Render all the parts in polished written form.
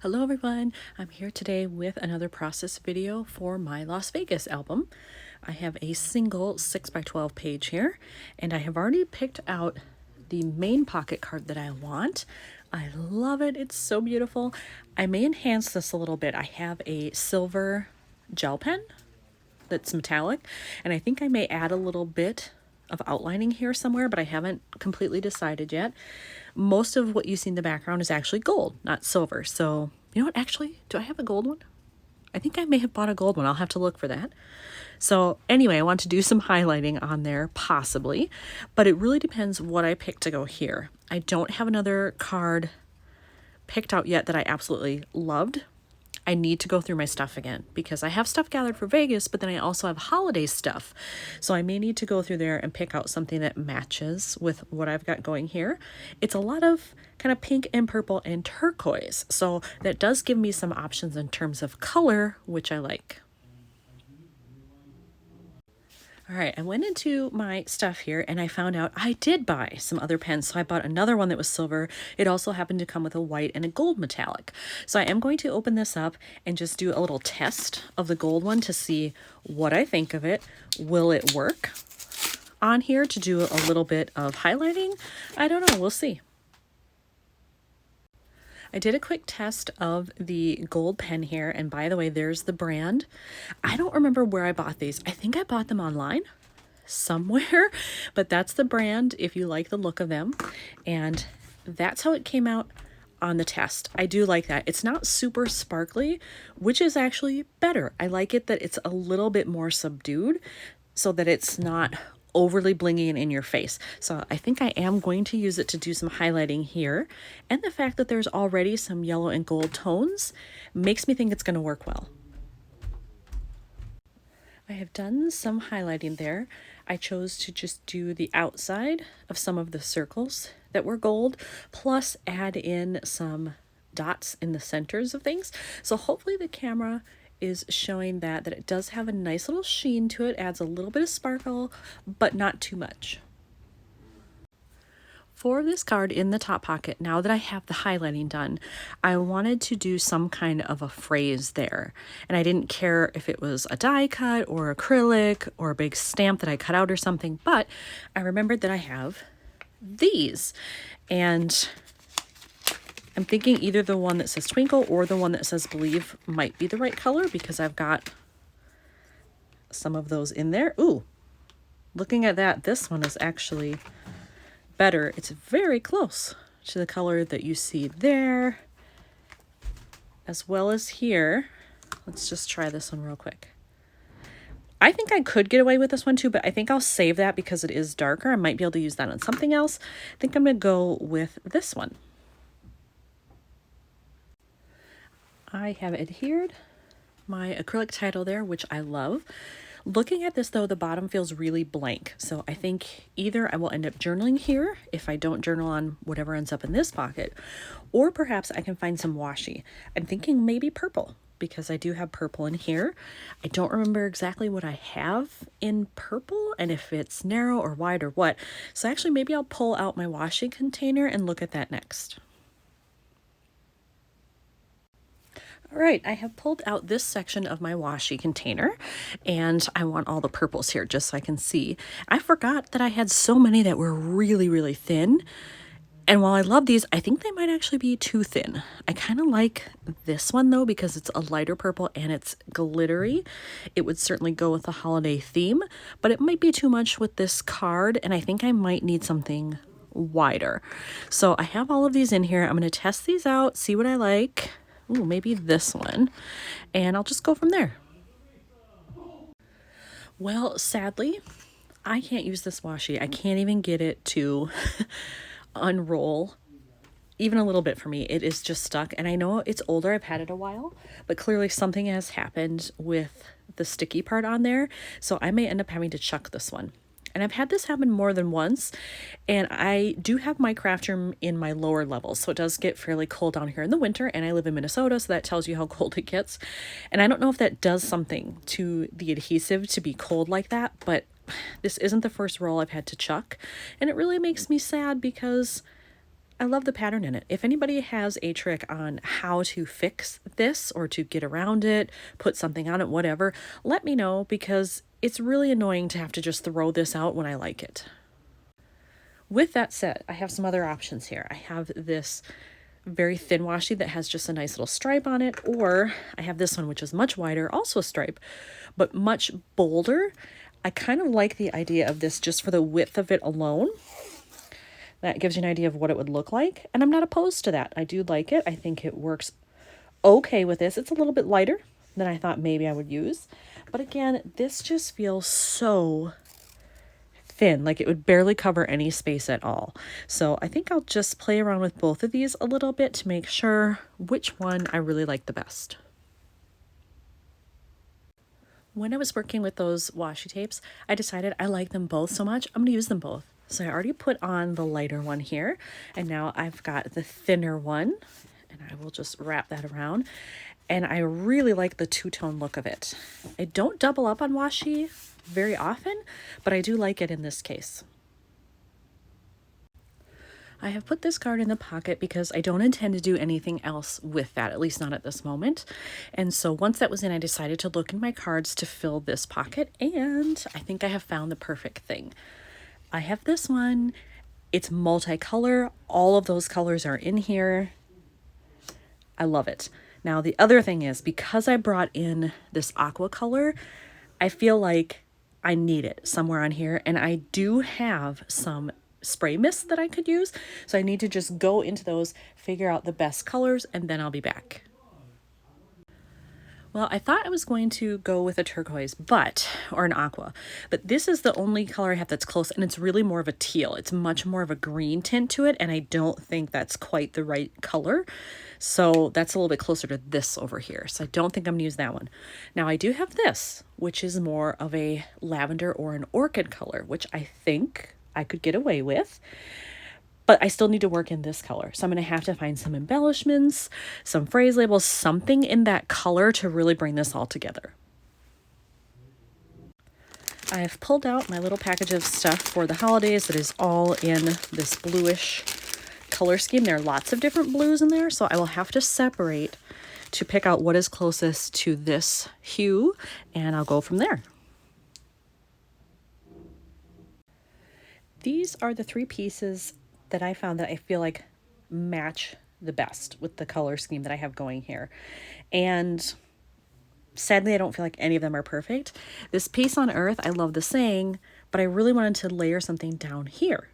Hello everyone, I'm here today with another process video for my Las Vegas album. I have a single 6x12 page here, and I have already picked out the main pocket card that I want. I love it, it's so beautiful. I may enhance this a little bit. I have a silver gel pen that's metallic, and I think I may add a little bit of outlining here somewhere, but I haven't completely decided yet. Most of what you see in the background is actually gold, not silver. So, you know what, actually, do I have a gold one? I think I may have bought a gold one. I'll have to look for that. So anyway, I want to do some highlighting on there, possibly, but it really depends what I pick to go here. I don't have another card picked out yet that I absolutely loved. I need to go through my stuff again because I have stuff gathered for Vegas, but then I also have holiday stuff. So I may need to go through there and pick out something that matches with what I've got going here. It's a lot of kind of pink and purple and turquoise. So that does give me some options in terms of color, which I like. All right, I went into my stuff here and I found out I did buy some other pens. So I bought another one that was silver. It also happened to come with a white and a gold metallic. So I am going to open this up and just do a little test of the gold one to see what I think of it. Will it work on here to do a little bit of highlighting? I don't know, we'll see. I did a quick test of the gold pen here, and by the way, there's the brand. I don't remember where I bought these. I think I bought them online somewhere, but that's the brand if you like the look of them. And that's how it came out on the test. I do like that. It's not super sparkly, which is actually better. I like it that it's a little bit more subdued so that it's not overly blingy and in your face. So I think I am going to use it to do some highlighting here. And the fact that there's already some yellow and gold tones makes me think it's going to work well. I have done some highlighting there. I chose to just do the outside of some of the circles that were gold, plus add in some dots in the centers of things. So hopefully the camera is showing that it does have a nice little sheen to it, adds a little bit of sparkle, but not too much. For this card in the top pocket, now that I have the highlighting done, I wanted to do some kind of a phrase there. And I didn't care if it was a die cut or acrylic or a big stamp that I cut out or something, but I remembered that I have these. And I'm thinking either the one that says Twinkle or the one that says Believe might be the right color because I've got some of those in there. Ooh, looking at that, this one is actually better. It's very close to the color that you see there, as well as here. Let's just try this one real quick. I think I could get away with this one too, but I think I'll save that because it is darker. I might be able to use that on something else. I think I'm going to go with this one. I have adhered my acrylic title there, which I love. Looking at this though, the bottom feels really blank. So I think either I will end up journaling here if I don't journal on whatever ends up in this pocket, or perhaps I can find some washi. I'm thinking maybe purple because I do have purple in here. I don't remember exactly what I have in purple and if it's narrow or wide or what. So actually maybe I'll pull out my washi container and look at that next. All right, I have pulled out this section of my washi container and I want all the purples here just so I can see. I forgot that I had so many that were really, really thin. And while I love these, I think they might actually be too thin. I kind of like this one though because it's a lighter purple and it's glittery. It would certainly go with the holiday theme, but it might be too much with this card and I think I might need something wider. So I have all of these in here. I'm going to test these out, see what I like. Ooh, maybe this one, and I'll just go from there. Well, sadly, I can't use this washi. I can't even get it to unroll even a little bit for me. It is just stuck, and I know it's older. I've had it a while, but clearly something has happened with the sticky part on there, so I may end up having to chuck this one. And I've had this happen more than once, and I do have my craft room in my lower levels, so it does get fairly cold down here in the winter, and I live in Minnesota, so that tells you how cold it gets. And I don't know if that does something to the adhesive to be cold like that, but this isn't the first roll I've had to chuck, and it really makes me sad because I love the pattern in it. If anybody has a trick on how to fix this or to get around it, put something on it, whatever, let me know, because it's really annoying to have to just throw this out when I like it. With that said, I have some other options here. I have this very thin washi that has just a nice little stripe on it, or I have this one which is much wider, also a stripe, but much bolder. I kind of like the idea of this just for the width of it alone. That gives you an idea of what it would look like, and I'm not opposed to that. I do like it. I think it works okay with this. It's a little bit lighter than I thought maybe I would use, but again, this just feels so thin, like it would barely cover any space at all. So I think I'll just play around with both of these a little bit to make sure which one I really like the best. When I was working with those washi tapes, I decided I like them both so much, I'm going to use them both. So I already put on the lighter one here, and now I've got the thinner one, and I will just wrap that around. And I really like the two-tone look of it. I don't double up on washi very often, but I do like it in this case. I have put this card in the pocket because I don't intend to do anything else with that, at least not at this moment. And so once that was in, I decided to look in my cards to fill this pocket, and I think I have found the perfect thing. I have this one. It's multicolor. All of those colors are in here. I love it. Now, the other thing is, because I brought in this aqua color, I feel like I need it somewhere on here, and I do have some spray mist that I could use, so I need to just go into those, figure out the best colors, and then I'll be back. Well, I thought I was going to go with a turquoise, or an aqua, but this is the only color I have that's close, and it's really more of a teal. It's much more of a green tint to it, and I don't think that's quite the right color. So that's a little bit closer to this over here. So I don't think I'm gonna use that one. Now I do have this, which is more of a lavender or an orchid color, which I think I could get away with. But I still need to work in this color. So I'm going to have to find some embellishments, some phrase labels, something in that color to really bring this all together. I've pulled out my little package of stuff for the holidays that is all in this bluish color scheme. There are lots of different blues in there, so I will have to separate to pick out what is closest to this hue, and I'll go from there. These are the 3 pieces that I found that I feel like match the best with the color scheme that I have going here. And sadly, I don't feel like any of them are perfect. This piece on Earth, I love the saying, but I really wanted to layer something down here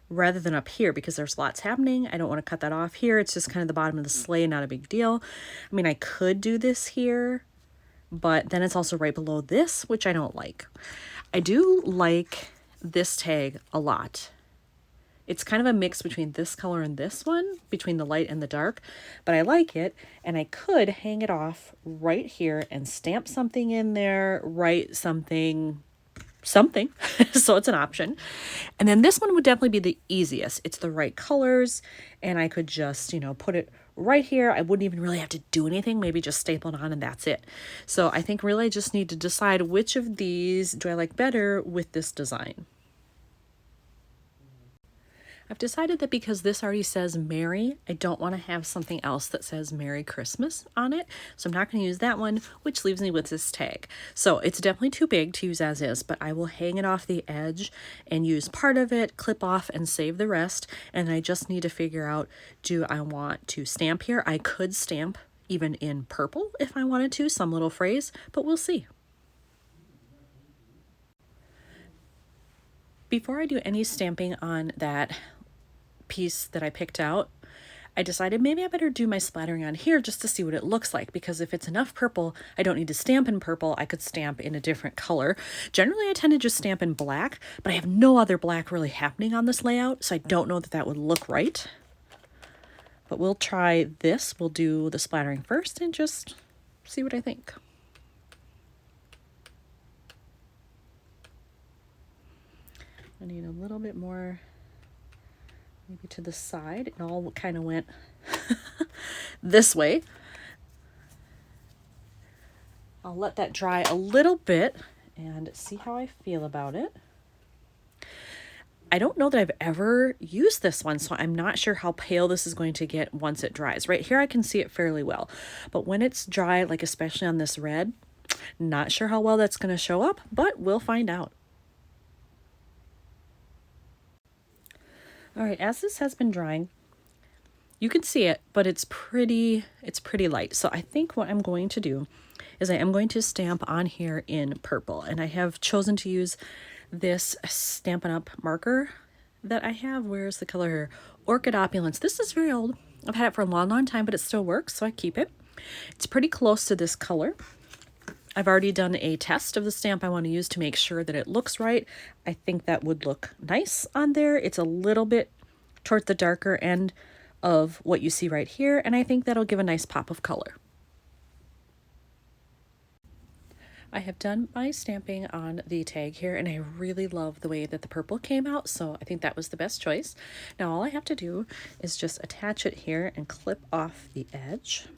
rather than up here because there's lots happening. I don't want to cut that off here. It's just kind of the bottom of the sleigh, not a big deal. I mean, I could do this here, but then it's also right below this, which I don't like. I do like this tag a lot. It's kind of a mix between this color and this one, between the light and the dark, but I like it, and I could hang it off right here and stamp something in there, write something, so it's an option. And then this one would definitely be the easiest. It's the right colors, and I could just, put it right here. I wouldn't even really have to do anything, maybe just staple it on and that's it. So I think really I just need to decide which of these do I like better with this design. I've decided that because this already says Merry, I don't want to have something else that says Merry Christmas on it. So I'm not going to use that one, which leaves me with this tag. So it's definitely too big to use as is, but I will hang it off the edge and use part of it, clip off and save the rest. And I just need to figure out, do I want to stamp here? I could stamp even in purple if I wanted to, some little phrase, but we'll see. Before I do any stamping on that piece that I picked out, I decided maybe I better do my splattering on here just to see what it looks like, because if it's enough purple, I don't need to stamp in purple. I could stamp in a different color. Generally, I tend to just stamp in black, but I have no other black really happening on this layout, so I don't know that that would look right. But we'll try this. We'll do the splattering first and just see what I think. I need a little bit more, maybe to the side. It all kind of went this way. I'll let that dry a little bit and see how I feel about it. I don't know that I've ever used this one, so I'm not sure how pale this is going to get once it dries. Right here I can see it fairly well, but when it's dry, like especially on this red, not sure how well that's going to show up, but we'll find out. All right, as this has been drying, you can see it, but it's pretty light. So I think what I'm going to do is I am going to stamp on here in purple, and I have chosen to use this Stampin' Up marker that I have. Where's the color here? Orchid Opulence. This is very old. I've had it for a long time, but it still works, so I keep it. It's pretty close to this color. I've already done a test of the stamp I want to use to make sure that it looks right. I think that would look nice on there. It's a little bit toward the darker end of what you see right here, and I think that'll give a nice pop of color. I have done my stamping on the tag here, and I really love the way that the purple came out, so I think that was the best choice. Now all I have to do is just attach it here and clip off the edge.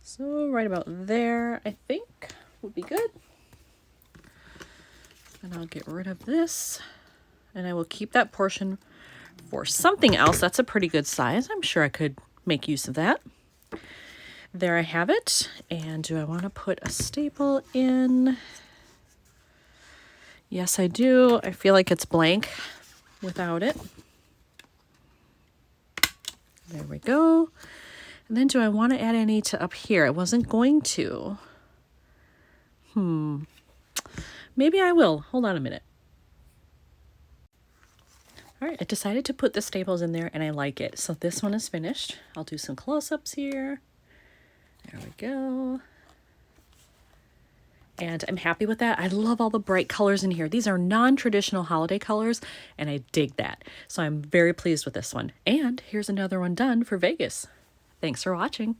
So right about there, I think would be good. And I'll get rid of this, and I will keep that portion for something else. That's a pretty good size. I'm sure I could make use of that. There I have it. And do I want to put a staple in? Yes, I do. I feel like it's blank without it. There we go. And then do I want to add any to up here? I wasn't going to. Maybe I will. Hold on a minute. All right, I decided to put the staples in there, and I like it. So this one is finished. I'll do some close-ups here. There we go. And I'm happy with that. I love all the bright colors in here. These are non-traditional holiday colors, and I dig that. So I'm very pleased with this one. And here's another one done for Vegas. Thanks for watching.